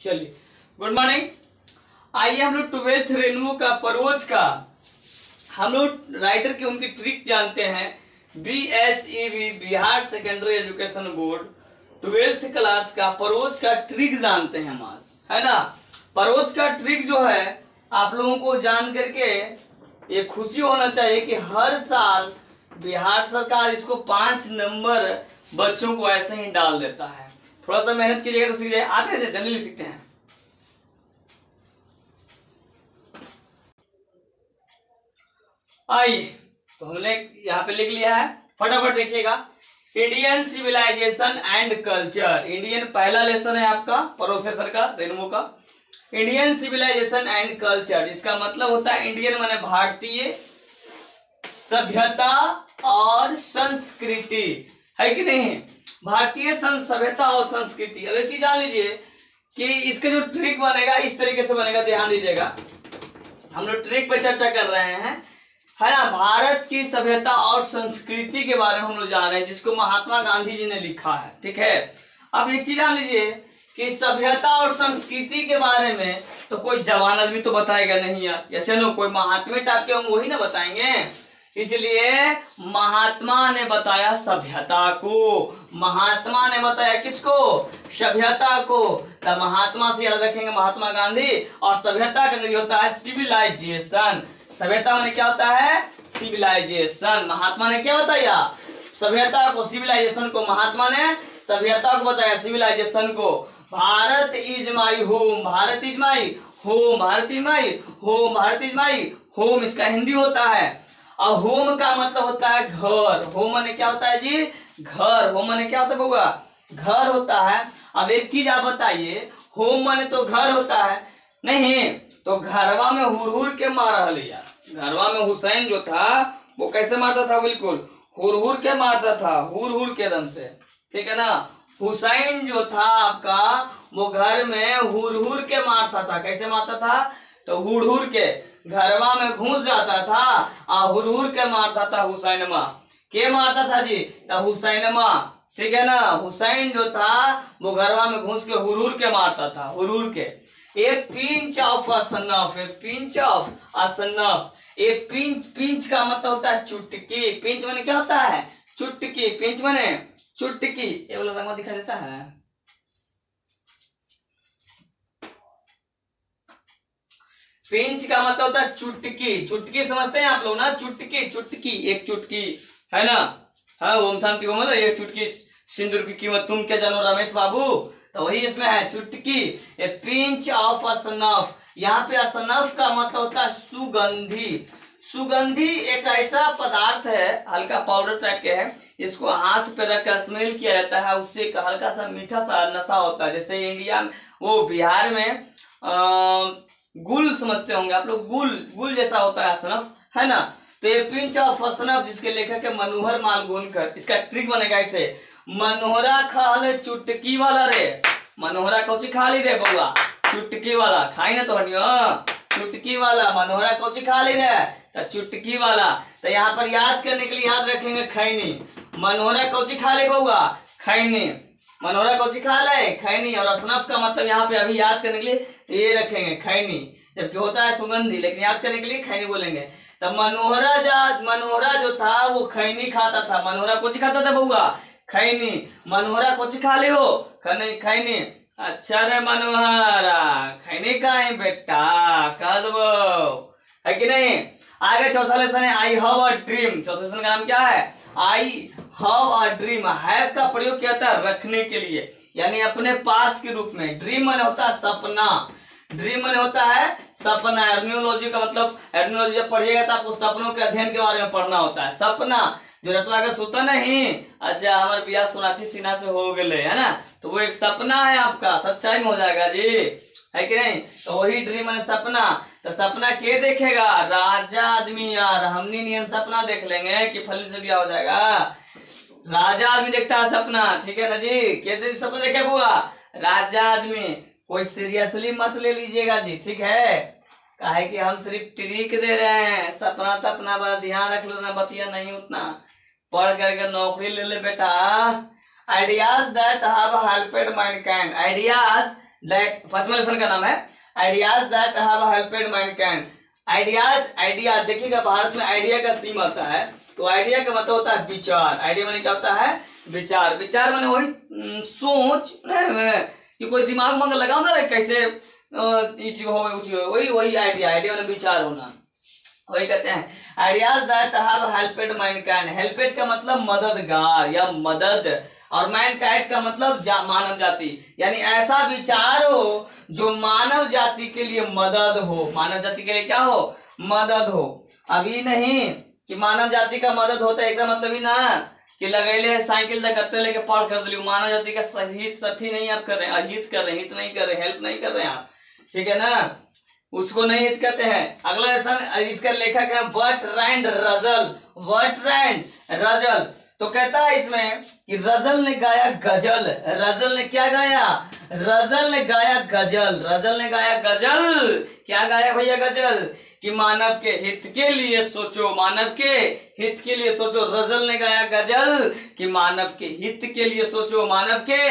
चलिए, good morning. आइए हम लोग 12th रेनबो का परोज का हम लोग राइटर की उनकी ट्रिक जानते हैं। BSEB Bihar secondary education board 12th class का परोज का ट्रिक जानते हैं हम आज, है ना। परोज का ट्रिक जो है आप लोगों को जान करके ये खुशी होना चाहिए कि हर साल बिहार सरकार इसको 5 नंबर बच्चों को ऐसे ही डाल देता है। थोड़ा सा मेहनत कीजिएगा तो सीख जाए। आते हैं, जल्दी सीखते हैं। आइए, तो हमने यहाँ पे लिख लिया है, फटाफट देखिएगा। Indian civilisation and culture, Indian पहला लेसन है आपका प्रोसेसर का, रेनबो का। इंडियन सिविलाइजेशन एंड कल्चर, इसका मतलब होता है इंडियन माने भारतीय सभ्यता और संस्कृति, है कि नहीं। भारतीय सभ्यता और संस्कृति। अब एक चीज जान लीजिए कि इसका जो ट्रिक बनेगा इस तरीके से बनेगा, ध्यान दीजिएगा। हम लोग ट्रिक पे चर्चा कर रहे हैं, है ना। भारत की सभ्यता और संस्कृति के बारे में हम लोग जान रहे हैं, जिसको महात्मा गांधी जी ने लिखा है, ठीक है। अब एक चीज जान लीजिए कि सभ्यता और संस्कृति के बारे में तो कोई जवान आदमी तो बताएगा नहीं यार, ऐसे नो कोई महात्मा टाइप के हम वही ना बताएंगे। इसलिए महात्मा ने बताया सभ्यता को, महात्मा ने बताया किसको, सभ्यता को। तब महात्मा से याद रखेंगे महात्मा गांधी, और सभ्यता का मतलब होता है सिविलाइजेशन। सभ्यता में क्या होता है, सिविलाइजेशन। महात्मा ने क्या बताया, सभ्यता को, सिविलाइजेशन को। महात्मा ने सभ्यता को बताया, सिविलाइजेशन को। Bharat is my home, Bharat is my home, Bharat is my home, Bharat is my home, इसका हिंदी होता है। और होम का मतलब होता है घर। होम माने क्या होता है जी, घर। होम माने क्या होता है बउआ, घर होता है। अब एक चीज आप बताइए, होम माने तो घर होता है, नहीं तो घरवा में हुर हुर के मारा लिया। घरवा में हुसैन जो था वो कैसे मारता था, बिल्कुल हुर हुर के मारता था, हुर हुर के दम से, ठीक है ना। हुसैन जो था आपका वो घर में हुर हुर के मारता था। कैसे मारता था, तो हुर हुर के घरवा में घुस जाता था और हुर हुर के मारता था। हुसैनमा के मारता था जी, तो हुसैनमा, ठीक है ना। हुसैन जो था वो घरवा में घुस के हुर हुर के मारता था, हुर हुर के। एक पिंच ऑफ अ सनफ, एक पिंच ऑफ अ सनफ। एक पिंच का मतलब होता है चुटकी। पिंच माने क्या होता है, चुटकी। पिंच माने चुटकी। ये वाला रंग दिखाई देता है। पिंच का मतलब होता है चुटकी। चुटकी समझते हैं आप लोग ना, चुटकी, चुटकी, एक चुटकी, है ना। हाँ, ओम शांति ओम, एक चुटकी सिंदूर की कीमत तुम क्या जानो रमेश बाबू, तो वही इसमें है, चुटकी। ए पिंच ऑफ अ सनफ, यहाँ पे असनफ का मतलब होता है सुगंधी। सुगंधी एक ऐसा पदार्थ है, हल्का पाउडर टाइप के है, इसको हाथ पे रख कर स्मेल किया जाता है, उससे एक हल्का सा मीठा सा नशा होता है। जैसे इंडिया में, वो बिहार में गुल समझते होंगे आप लोग, गुल जैसा होता है असनफ, है ना। तो ये पिंच ऑफ असनफ, जिसके लेखक है मनोहर मालगुनकर। इसका ट्रिक बनेगा ऐसे, मनोहरा खा ले चुटकी वाला रे। मनोहरा कौची खा ली रे बउआ, चुटकी वाला। खाई ना तो हनियो, चुटकी वाला। मनोहरा कौची खा ली रे, तो चुटकी वाला। तो यहाँ पर याद करने के लिए याद रखेंगे खैनी। मनोहरा कौची खा ले बउआ, खैनी। मनोहरा कौची खा ले, खैनी। और असनफ का मतलब यहाँ पे अभी याद करने के लिए ये रखेंगे खैनी, जबकि होता है सुगंधी, लेकिन याद करने के लिए खैनी बोलेंगे। तब मनोहरा जो था वो खैनी खाता था। मनोहरा कौची खाता था बउआ, खैनी। मनोहरा कौची खा ले हो, खैनी। अच्छा रे मनोहरा, खैनी का है बेटा, कह दो, है कि नहीं। आगे चौथा लेसन है आई हैव अ ड्रीम। चौथे लेसन का नाम क्या है, I have a dream. Have का प्रयोग किया था रखने के लिए, यानी अपने पास के रूप में। ड्रीम माने होता है सपना, ड्रीम माने होता है सपना। एटमोलॉजी का मतलब, एटमोलॉजी जब पढ़िएगा तो आपको सपनों के अध्ययन के बारे में पढ़ना होता है। सपना जो रतवा के सुता नहीं, अच्छा हमारे बियाह सोनाक्षी सिन्हा से हो गए, है ना, तो वो एक सपना है आपका, सच्चाई में हो जाएगा जी, है कि नहीं। तो वही ड्रीम है सपना। तो सपना के देखेगा, राजा आदमी यार। हमनी नियन सपना देख लेंगे कि फल से ब्याह हो जाएगा। राजा आदमी देखता है सपना, ठीक है ना जी। के दिन सपना देखे बुआ, राजा आदमी। कोई सीरियसली मत ले लीजिएगा जी, ठीक है। काहे कि हम सिर्फ ट्रिक दे रहे हैं, सपना तो अपना बड़ा ध्यान रख लेना, बतिया नहीं उतना पढ़ करके नौकरी ले ले बेटा। Ideas that have helped mankind, ideas that 5वां लेसन का नाम है ideas that have helped mankind. Ideas, idea देखिएगा भारत में आइडिया का सीम आता है, तो आइडिया का मतलब होता है विचार। आइडिया माने क्या होता है? विचार। विचार माने वही सोच कि कोई दिमाग में लगाओ ना कैसे वही वही आइडिया। आइडिया माने विचार होना, वही कहते हैं ideas that have helped Mankind. हेल्पेड का मतलब मददगार या मदद, और मैनकाइंड का मतलब मानव जाति, यानी ऐसा विचार हो जो मानव जाति के लिए मदद हो। मानव जाति के लिए क्या हो? मदद हो। अभी नहीं कि मानव जाति का मदद होता है, एक मतलब ही ना कि लगेले है साइकिल गत्ते लेके पार कर दिली। मानव जाति का हित सथी नहीं आप कर रहे हैं, अहित कर रहे हैं, हित नहीं कर रहे, हेल्प नहीं कर रहे हैं आप, ठीक है ना, उसको नहीं हित कहते हैं। अगला लेसन इसका लेखक है बर्ट्रैंड रजल। बर्ट्रैंड रजल तो कहता है इसमें कि रजल ने गाया गजल। रजल ने क्या गाया? रजल ने गाया गजल। रजल ने गाया गजल। क्या गाया भैया? गजल कि मानव के हित के लिए सोचो, मानव के हित के लिए सोचो। रजल ने गाया गजल कि मानव के हित के लिए सोचो, मानव के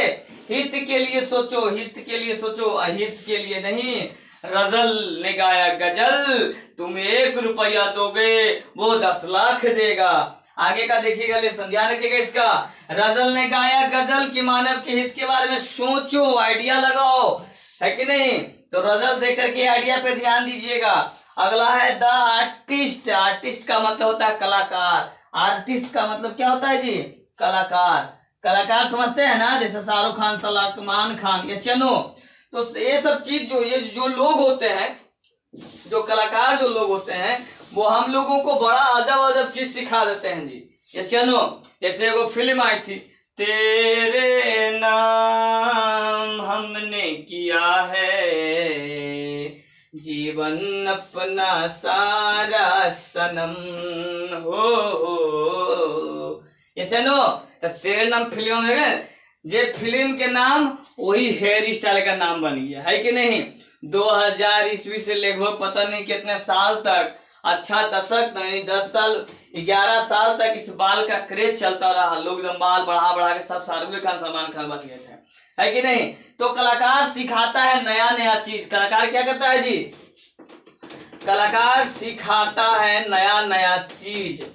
हित के लिए सोचो, हित के लिए सोचो, अहित के लिए नहीं। रजल ने गाया गजल, तुम 1 रुपया दोगे वो 10 लाख देगा। आगे का देखिएगा, लेसन ध्यान रखिएगा इसका। रजल ने गाया गजल कि मानव के हित के बारे में सोचो, आइडिया लगाओ, है कि नहीं? तो रजल देख करके आइडिया पे ध्यान दीजिएगा। अगला है द आर्टिस्ट। आर्टिस्ट का मतलब होता है कलाकार। आर्टिस्ट का मतलब क्या होता है जी? कलाकार। कलाकार समझते हैं ना, जैसे शाहरुख खान, सलमान खान, ये नो। तो ये सब चीज जो लोग होते हैं, जो कलाकार जो लोग होते हैं, वो हम लोगों को बड़ा अजब अजब चीज सिखा देते हैं जी। ये चलो, जैसे वो फिल्म आई थी, तेरे नाम हमने किया है जीवन अपना सारा सनम हो। ये चलो, तो तेरे नाम फिल्म में जे फिल्म के नाम वही हेयर स्टाइल का नाम बन गया, है कि नहीं? 2000 ईस्वी से लगभग पता नहीं कितने साल तक, अच्छा दशक नहीं 10 साल 11 साल तक इस बाल का क्रेज चलता रहा। लोग एकदम बाल बढ़ा बढ़ा के सब शाहरुख खान, सलमान खान बन गए थे, है कि नहीं? तो कलाकार सिखाता है नया नया चीज। कलाकार क्या करता है जी? कलाकार सिखाता है नया नया चीज,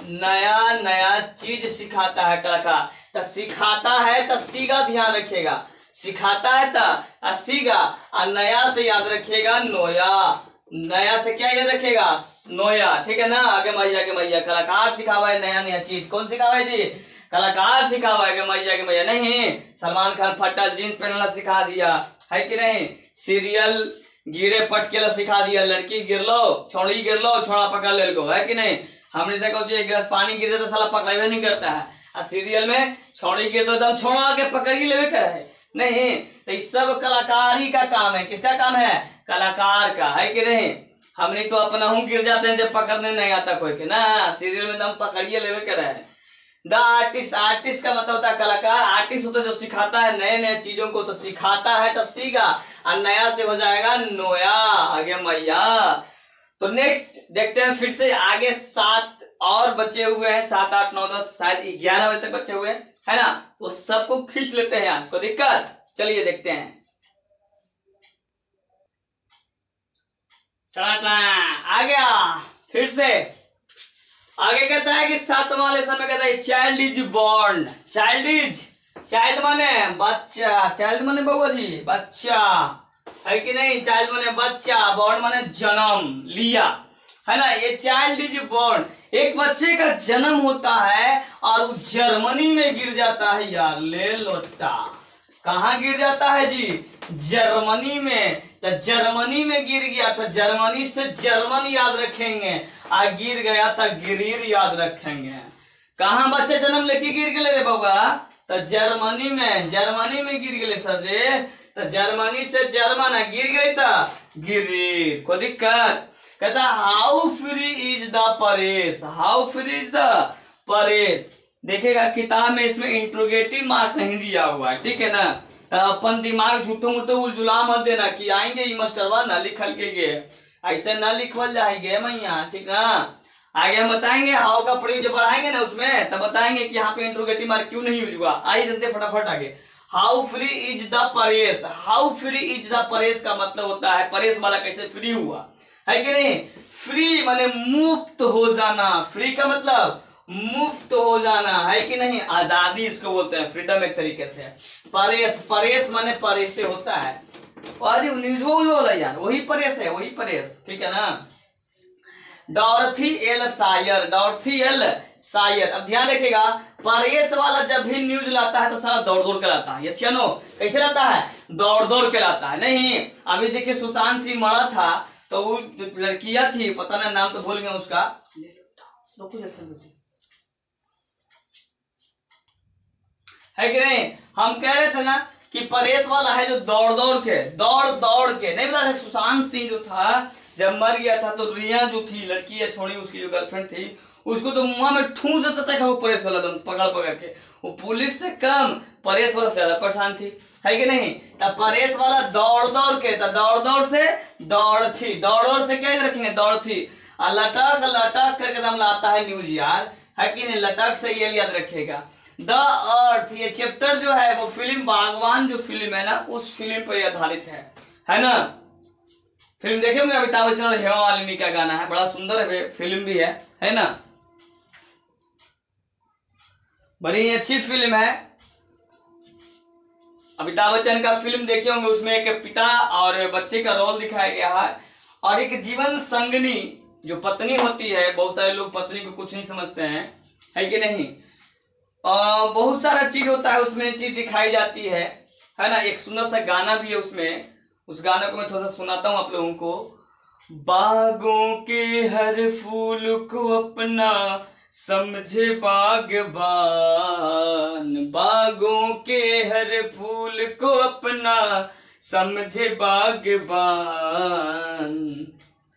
नया नया चीज सिखाता है कलाकार। तो सिखाता है तो सीगा, ध्यान रखिएगा, सिखाता है तो सीगा, और नया से याद रखिएगा नोया। नया से क्या याद रखेगा? नोया, ठीक है ना? आगे मैया के मैया। कलाकार सिखावा है नया नया चीज। कौन सिखावा है जी? कलाकार सिखावा है मैया के मैया। नहीं, सलमान खान फटा जींस पहनना सिखा दिया, है कि नहीं? सीरियल गिरे पटकेला सिखा दिया, लड़की गिर लो, छोड़ी गिर लो, छोड़ा पकड़ ले को, है कि नहीं? हमने से कहो एक गिलास पानी गिर तो साला पकड़े नहीं करता है, और सीरियल में छोड़ी गिर तो एकदम छोड़ा के पकड़ ही लेवे कर है नहीं। तो इस सब कलाकारी का काम है। किसका काम है? कलाकार का, है कि नहीं? हमने तो अपना हूँ गिर जाते हैं जब पकड़ने नहीं आता कोई के ना, सीरियल में दम पकड़िए लेवे कर है। The artist. आर्टिस्ट का मतलब होता है कलाकार। आर्टिस्ट होता है जो सिखाता है नए नए चीजों को। तो सिखाता है तो सीगा, और नया से हो जाएगा नोया, आगे मैया। तो नेक्स्ट देखते हैं फिर से आगे 7 और बचे हुए हैं, 7, 8, 9, 10, शायद 11 बजे तक बचे हुए हैं, है ना? वो सबको खींच लेते हैं आज, को दिक्कत? चलिए देखते हैं। आ गया फिर से। आगे कहता है कि 7वां लेसन में कहता है चाइल्ड इज बॉर्न। चाइल्ड माने बच्चा, चाइल्ड माने बउआ जी बच्चा, है कि नहीं? चाइल्ड माने बच्चा, बॉर्न माने जन्म लिया, है ना? ये चाइल्ड इज बॉर्न, एक बच्चे का जन्म होता है और वो जर्मनी में गिर जाता है यार। ले लोटा, कहाँ गिर जाता है जी? जर्मनी में। तो जर्मनी में गिर गया तो जर्मनी से जर्मन याद रखेंगे, आ गिर गया तो गिरीर याद रखेंगे। कहाँ बच्चे जन्म लेके गिर गए रे बाबा? तो जर्मनी में, जर्मनी में गिर गए सर जे। तो जर्मनी से जर्मन गिर गई तो गिरीर, कोई दिक्कत? कहता how free is the Paresh. How free is the Paresh. देखिएगा किताब में इसमें इंट्रोगेटिव मार्क्स नहीं दिया हुआ, ठीक है ना? तो अपन दिमाग झूठो मूठो उलझुला मत देना कि आएंगे ये मास्टरवा ना लिखल के गे, ऐसे ना लिखवल जाएंगे मैया, ठीक ना? आगे हम बताएंगे हाउ का प्रयोग जब बढ़ाएंगे ना उसमें, तब बताएंगे कि यहाँ पे इंट्रोगेटिव मार्क क्यों नहीं यूज हुआ। आइए जनते फटाफट आगे। How free is the Paresh, how free is the Paresh का मतलब होता है परेश वाला कैसे फ्री हुआ, है कि नहीं। फ्री माने मुक्त हो जाना, फ्री का मतलब मुक्त हो जाना, है कि नहीं, आजादी इसको बोलते हैं, फ्रीडम एक तरीके से। परेश, परेश माने परेश से होता है, अरे न्यूज बोला यार, वही परेश है, वही परेश, ठीक है ना। डॉर्थी एल सायर, डॉर्थी एल सायर। अब ध्यान रखिएगा, परेश वाला जब भी न्यूज लाता है तो सारा दौड़ दौड़ के लाता है, यस या नो, कैसे लाता है, दौड़ दौड़ के लाता है। नहीं, अभी देखिए सुशांत सिंह मरा था तो वो लड़कियां थी, पता ना नाम तो भूल गया उसका, है कि नहीं। हम कह रहे थे ना कि परेश वाला है जो दौड़ दौड़ के नहीं पता, सुशांत सिंह जो था जब मर गया था तो रिया जो थी लड़की या छोड़ी उसकी जो गर्लफ्रेंड थी उसको तो मुंह में ठूस देता था वो परेश वाला, तो पकड़ पकड़ के, वो पुलिस से कम परेश वाला ज्यादा परेशान थी, है कि नहीं। तब परेश वाला दौड़ दौड़ के, दौड़ दौड़ से दौड़ थी, दौड़ दौड़ से क्या रखेंगे, दौड़ थी, और लटक लटक करके दम लाता है न्यूज यार, है कि नहीं, लटक से ये याद रखिएगा। द अर्थ, ये चैप्टर जो है वो फिल्म बागवान जो फिल्म है ना उस फिल्म पर आधारित है ना। फिल्म देखे होंगे, अमिताभ बच्चन और हेमा मालिनी का गाना है, बड़ा सुंदर फिल्म भी है ना, बड़ी अच्छी फिल्म है। अमिताभ बच्चन का फिल्म देखे होंगे, उसमें एक पिता और बच्चे का रोल दिखाया गया है, और एक जीवन संगनी जो पत्नी होती है, बहुत सारे लोग पत्नी को कुछ नहीं समझते हैं, है कि नहीं। बहुत सारा चीज होता है उसमें, चीज दिखाई जाती है ना। एक सुंदर सा गाना भी है उसमें, उस गाने को मैं थोड़ा सा सुनाता हूँ आप लोगों को। बागों के हर फूल को अपना समझे बागबान, बागों के हर फूल को अपना समझे बागबान,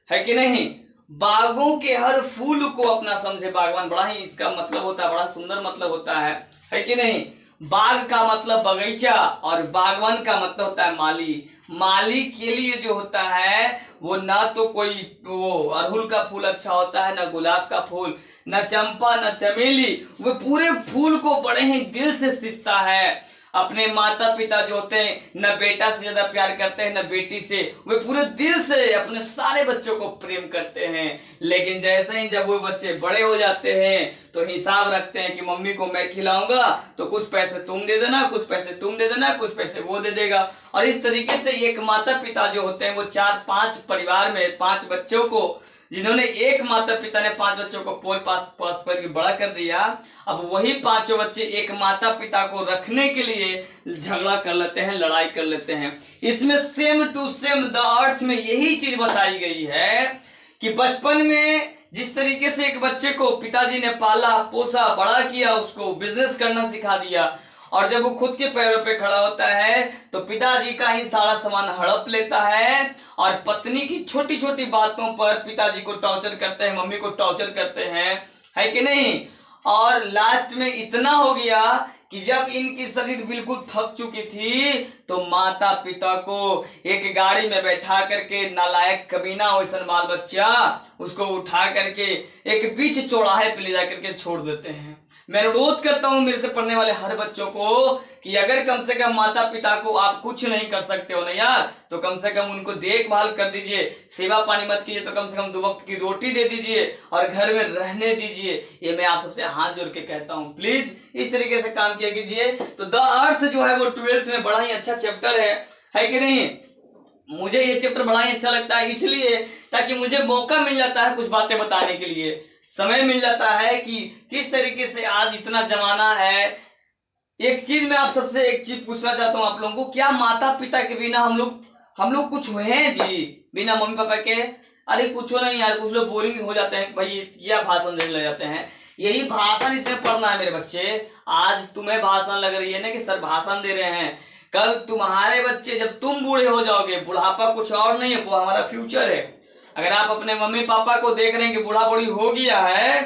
है कि नहीं। बागों के हर फूल को अपना समझे बागवान, बड़ा ही इसका मतलब होता है, बड़ा सुंदर मतलब होता है कि नहीं। बाग का मतलब बगीचा और बागवान का मतलब होता है माली। माली के लिए जो होता है वो ना तो कोई वो अड़हुल का फूल अच्छा होता है, ना गुलाब का फूल, ना चंपा, ना चमेली, वो पूरे फूल को बड़े ही दिल से सींचता है। अपने माता पिता जो होते हैं न बेटा से ज्यादा प्यार करते हैं न बेटी से, वे पूरे दिल से अपने सारे बच्चों को प्रेम करते हैं। लेकिन जैसे ही जब वो बच्चे बड़े हो जाते हैं तो हिसाब रखते हैं कि मम्मी को मैं खिलाऊंगा तो कुछ पैसे तुम दे देना, कुछ पैसे तुम दे देना, कुछ पैसे वो दे देगा। और इस तरीके से एक माता पिता जो होते हैं वो 4-5 परिवार में 5 बच्चों को, जिन्होंने एक माता पिता ने 5 बच्चों को पोल पास पर बड़ा कर दिया, अब वही 5 बच्चे एक माता पिता को रखने के लिए झगड़ा कर लेते हैं, लड़ाई कर लेते हैं। इसमें same to same the earth में यही चीज बताई गई है कि बचपन में जिस तरीके से एक बच्चे को पिताजी ने पाला पोसा बड़ा किया, उसको बिजनेस करना सिखा दिया, और जब वो खुद के पैरों पे खड़ा होता है तो पिताजी का ही सारा सामान हड़प लेता है, और पत्नी की छोटी छोटी बातों पर पिताजी को टॉर्चर करते हैं, मम्मी को टॉर्चर करते हैं, है कि नहीं। और लास्ट में इतना हो गया कि जब इनकी शरीर बिल्कुल थक चुकी थी तो माता पिता को एक गाड़ी में बैठा करके, नालायक कमीना वैसन बाल बच्चा, उसको उठा करके एक बीच चौराहे पे ले जा करके छोड़ देते हैं। मैं अनुरोध करता हूं मेरे से पढ़ने वाले हर बच्चों को कि अगर कम से कम माता पिता को आप कुछ नहीं कर सकते हो ना यार, तो कम से कम उनको देखभाल कर दीजिए, सेवा पानी मत कीजिए तो कम से कम 2 वक्त की रोटी दे दीजिए और घर में रहने दीजिए। ये मैं आप सबसे हाथ जोड़ के कहता हूँ, प्लीज इस तरीके से काम किया कीजिए। तो द अर्थ जो है वो 12th में बड़ा ही अच्छा चैप्टर है कि नहीं। मुझे ये चैप्टर बड़ा ही अच्छा लगता है इसलिए ताकि मुझे मौका मिल जाता है कुछ बातें बताने के लिए, समय मिल जाता है कि किस तरीके से आज इतना जमाना है। एक चीज मैं आप सबसे एक चीज पूछना चाहता हूँ आप लोगों को, क्या माता पिता के बिना हम लोग कुछ हैं जी, बिना मम्मी पापा के? अरे कुछ नहीं यार, कुछ लोग बोरिंग हो जाते हैं, भाई क्या भाषण देने लग जाते हैं। यही भाषण इसमें पढ़ना है मेरे बच्चे। आज तुम्हें भाषण लग रही है ना कि सर भाषण दे रहे हैं, कल तुम्हारे बच्चे जब तुम बूढ़े हो जाओगे, बुढ़ापा कुछ और नहीं है, वो हमारा फ्यूचर है। अगर आप अपने मम्मी पापा को देख रहे हैं कि बूढ़ा बूढ़ी हो गया है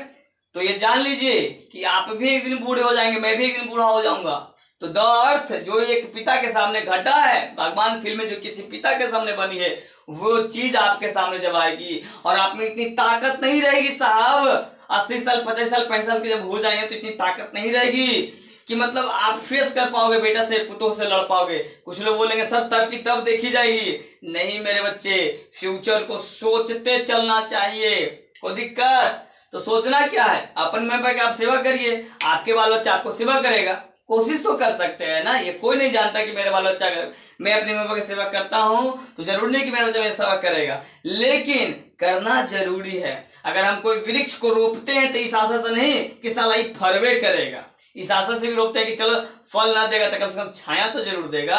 तो ये जान लीजिए कि आप भी एक दिन बूढ़े हो जाएंगे, मैं भी एक दिन बूढ़ा हो जाऊंगा। तो द अर्थ जो एक पिता के सामने घटा है, भगवान फिल्म में जो किसी पिता के सामने बनी है, वो चीज आपके सामने जब आएगी और आप में इतनी ताकत नहीं रहेगी साहब, 80 साल 50 साल 65 साल के जब हो जाएंगे तो इतनी ताकत नहीं रहेगी कि मतलब आप फेस कर पाओगे, बेटा से पुतों से लड़ पाओगे। कुछ लोग बोलेंगे सर तब की तब देखी जाएगी। नहीं मेरे बच्चे, फ्यूचर को सोचते चलना चाहिए। कोई दिक्कत तो सोचना क्या है, अपन में कि आप सेवा करिए, आपके बाल बच्चा आपको सेवा करेगा। कोशिश तो कर सकते हैं ना, ये कोई नहीं जानता कि मेरे बाल बच्चा कर, मैं अपने मम्मी पापा की सेवा करता हूं तो जरूरी नहीं कि मेरा बच्चा मेरी सेवा करेगा, लेकिन करना जरूरी है। अगर हम कोई वृक्ष को रोपते हैं तो इस आशा से नहीं कि साला ये फरवे करेगा, इस आशा से भी रोकते हैं कि चलो फल ना देगा तो कम से कम छाया तो जरूर देगा।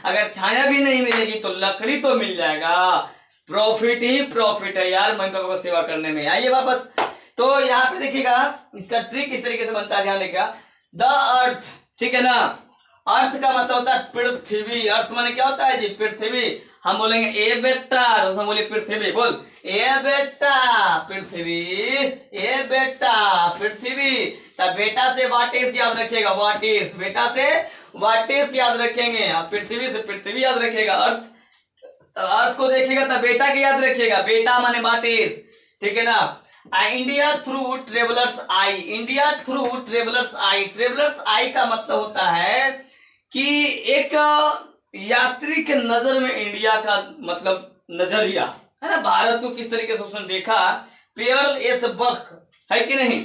अगर छाया भी नहीं मिलेगी तो लकड़ी तो मिल जाएगा। प्रॉफिट ही प्रॉफिट है यार मम्मी पापा को सेवा करने में। आइए वापस, तो यहाँ पे देखिएगा इसका ट्रिक इस तरीके से बनता है, ध्यान देखिएगा। द अर्थ, ठीक है ना, अर्थ का मतलब होता है पृथ्वी। अर्थ माने क्या होता है जी, पृथ्वी। हम बोलेंगे ए बेटा, तो हम बोले पृथ्वी, बोल ए बेटा पृथ्वी, ए बेटा पृथ्वी। तब बेटा से वाटिस याद रखिएगा, वाटिस, बेटा से वाटिस याद रखेंगे, आप पृथ्वी से पृथ्वी याद रखेगा। अर्थ, अर्थ को देखिएगा तब बेटा के याद रखिएगा, बेटा माने वाटिस, ठीक है ना। इंडिया थ्रू ट्रेवलर्स आई, इंडिया थ्रू ट्रेवलर्स आई, ट्रेवलर्स आई का मतलब होता है कि एक यात्री के नजर में इंडिया का मतलब नजरिया है ना, भारत को किस तरीके से उसने देखा। पेयरल एस बक है कि नहीं,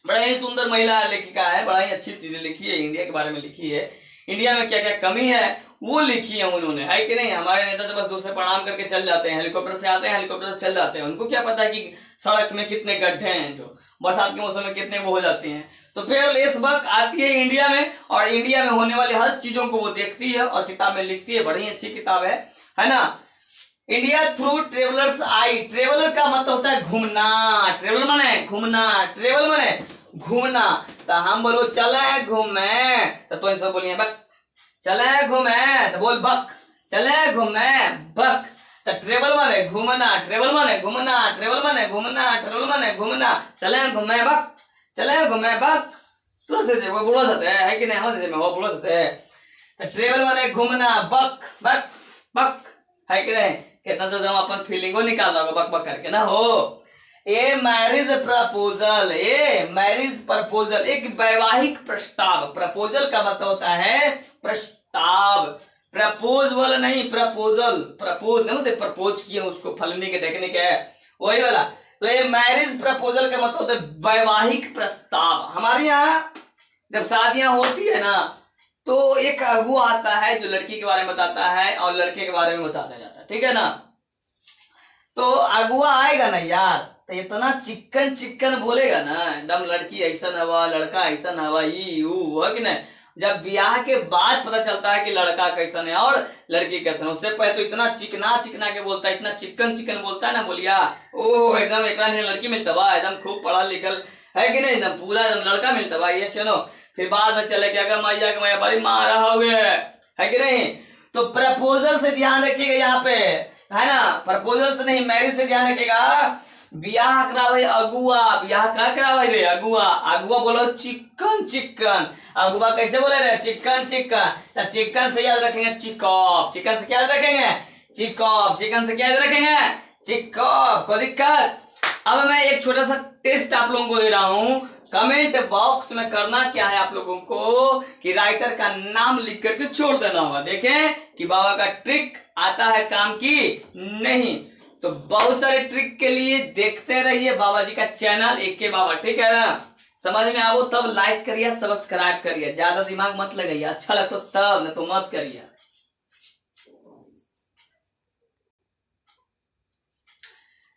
बड़ा ही सुंदर महिला लेखिका है, बड़ा ही अच्छी चीजें लिखी है, इंडिया के बारे में लिखी है, इंडिया में क्या क्या कमी है वो लिखी है उन्होंने, है कि नहीं। हमारे नेता तो बस दूसरे प्रणाम करके चल जाते हैं, हेलीकॉप्टर से आते हैं, हेलीकॉप्टर से चल जाते हैं, उनको क्या पता है कि सड़क में कितने गड्ढे हैं, जो बरसात के मौसम में कितने वो हो जाते हैं। तो फिर लेस बक आती है इंडिया में, और इंडिया में होने वाली हर चीजों को वो देखती है और किताब में लिखती है, बड़ी अच्छी किताब है ना। इंडिया थ्रू ट्रेवलर्स आई, ट्रेवलर का मतलब होता है घूमना, ट्रेवलर माने घूमना, ट्रेवल माने घूमना। तो हम बोलो चले घूमे, तो सब बोलिए बक, चले घूमे तो बोल बक, चले घूमे बक। तो ट्रेवल माने घूमना, ट्रेवल माने घूमना, ट्रेवल माने घूमना, ट्रेवल माने घूमना, चले घूमे बक, चले घूमे बक। तुरंत से वो बोलो सकते है कि नहीं, हम से वो बोलो सकते हैं। तो ट्रेवल माने घूमना, बक बक बक, है कि नहीं। कितना तो जब अपन फीलिंगो निकाल रहा होगा बक बक करके ना हो। ए मैरिज प्रपोजल, ए मैरिज प्रपोजल, एक वैवाहिक प्रस्ताव। प्रपोजल का मतलब होता है प्रस्ताव, प्रपोज वाला नहीं, प्रपोजल, प्रपोज नहीं मतलब प्रपोज किया उसको, फलने के ढकने के है वही वाला। तो ये मैरिज प्रपोजल का मतलब होता है वैवाहिक प्रस्ताव। हमारे यहाँ जब शादियां होती है ना तो एक अगुआ आता है जो लड़की के बारे में बताता है और लड़के के बारे में बताया जाता है, ठीक है ना। तो अगुआ आएगा ना यार तो इतना चिकन चिकन बोलेगा ना, एकदम लड़की ऐसा हवा, लड़का ऐसा हवा, ये वो है कि नहीं। जब ब्याह के बाद पता चलता है कि लड़का कैसा है और लड़की कैसा है, उससे पहले तो इतना चिकना चिकना के बोलता है, इतना चिकन चिकन बोलता है ना, बोलिया ओ एकदम एक लड़की मिलता बा, एकदम खूब पढ़ा लिखल है कि नहीं, एकदम पूरा एकदम लड़का मिलता बा, ये सुनो। फिर बाद में चले क्या मैया के मैया बड़ी मारा हुए है कि नहीं। तो प्रपोजल से ध्यान रखिएगा यहाँ पे, है ना, प्रपोजल से नहीं मैरिज से ध्यान रखिएगा। ब्याह करा भाई अगुआ, ब्याह क्या करा भाई रे अगुआ, अगुआ बोलो चिकन चिकन, अगुआ कैसे बोले रे चिकन चिकन। तो चिकन से याद रखेंगे चिकॉप, चिकन से क्या याद रखेंगे चिकॉप, चिकन से क्या याद रखेंगे चिकॉप। कोई दिक्कत। अब मैं एक छोटा सा टेस्ट आप लोगों को दे रहा हूं, कमेंट बॉक्स में करना क्या है आप लोगों को कि राइटर का नाम लिख करके छोड़ देना होगा। देखें कि बाबा का ट्रिक आता है काम की नहीं। तो बहुत सारे ट्रिक के लिए देखते रहिए बाबा जी का चैनल एक के बाबा, ठीक है ना। समझ में आओ तब लाइक करिए, सब्सक्राइब करिए, ज्यादा दिमाग मत लगाइए, अच्छा लगता तब, न तो मत करिए।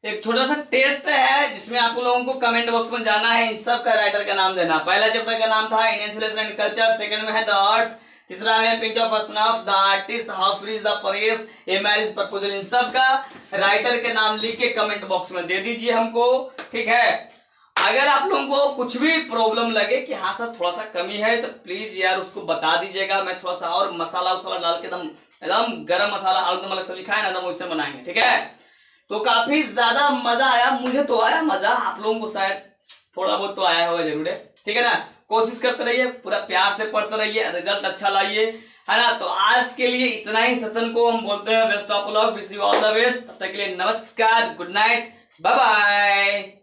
एक छोटा सा टेस्ट है जिसमें आप लोगों को कमेंट बॉक्स में जाना है, इन सब का राइटर का नाम देना। पहला चैप्टर का नाम था Indian civilisation and culture, second में है द अर्थ, तीसरा में pinch of snuff, the artist, how free is the press, a marriage proposal. इन सब का राइटर के नाम लिख के कमेंट बॉक्स में दे दीजिए हमको, ठीक है। अगर आप लोगों को कुछ भी प्रॉब्लम लगे कि हाँ सर थोड़ा सा कमी है तो प्लीज यार उसको बता दीजिएगा, मैं थोड़ा सा और मसाला वसाला डाल के एकदम एकदम गरम मसाला आलू वाला सब्जी खाए ना एकदम उससे बनाएंगे, ठीक है। तो काफी ज्यादा मजा आया, मुझे तो आया मजा, आप लोगों को शायद थोड़ा बहुत तो आया होगा जरूर है, ठीक है ना। कोशिश करते रहिए, पूरा प्यार से पढ़ते रहिए, रिजल्ट अच्छा लाइए, है ना। तो आज के लिए इतना ही सेशन को हम बोलते हैं best of luck, wish you all the best. तब तक के लिए नमस्कार, गुड नाइट, बाय बाय।